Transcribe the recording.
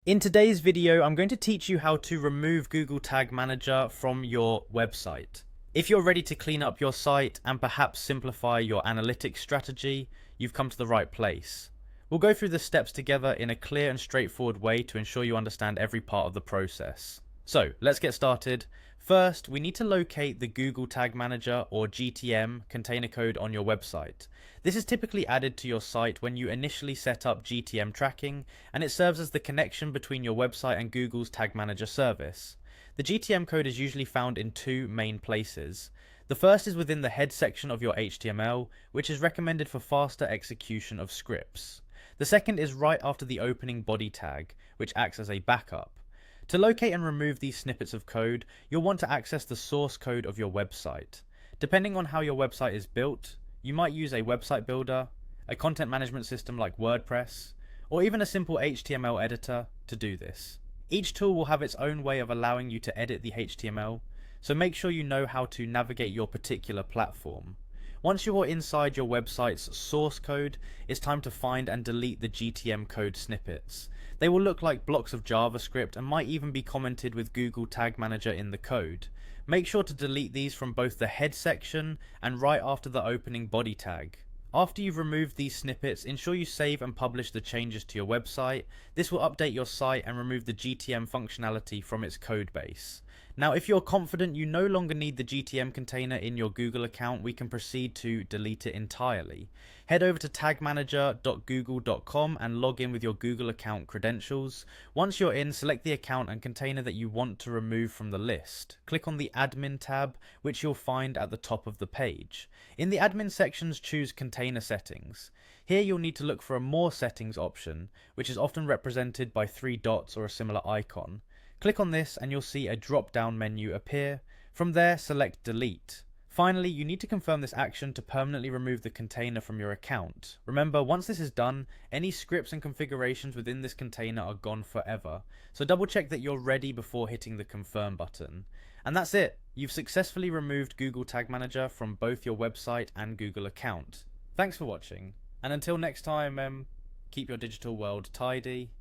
In today's video, I'm going to teach you how to remove Google Tag Manager from your website. If you're ready to clean up your site and perhaps simplify your analytics strategy, you've come to the right place. We'll go through the steps together in a clear and straightforward way to ensure you understand every part of the process. So let's get started. First, we need to locate the Google Tag Manager or GTM container code on your website. This is typically added to your site when you initially set up GTM tracking, and it serves as the connection between your website and Google's Tag Manager service. The GTM code is usually found in two main places. The first is within the head section of your HTML, which is recommended for faster execution of scripts. The second is right after the opening body tag, which acts as a backup. To locate and remove these snippets of code, you'll want to access the source code of your website. Depending on how your website is built, you might use a website builder, a content management system like WordPress, or even a simple HTML editor to do this. Each tool will have its own way of allowing you to edit the HTML, so make sure you know how to navigate your particular platform. Once you're inside your website's source code, it's time to find and delete the GTM code snippets. They will look like blocks of JavaScript and might even be commented with Google Tag Manager in the code. Make sure to delete these from both the head section and right after the opening body tag. After you've removed these snippets, ensure you save and publish the changes to your website. This will update your site and remove the GTM functionality from its code base. Now, if you're confident you no longer need the GTM container in your Google account, we can proceed to delete it entirely. Head over to tagmanager.google.com and log in with your Google account credentials. Once you're in, select the account and container that you want to remove from the list. Click on the Admin tab, which you'll find at the top of the page. In the Admin sections, choose Container Settings. Here you'll need to look for a More Settings option, which is often represented by three dots or a similar icon. Click on this and you'll see a drop-down menu appear. From there, select Delete. Finally, you need to confirm this action to permanently remove the container from your account. Remember, once this is done, any scripts and configurations within this container are gone forever, so double check that you're ready before hitting the Confirm button. And that's it! You've successfully removed Google Tag Manager from both your website and Google account. Thanks for watching, and until next time, keep your digital world tidy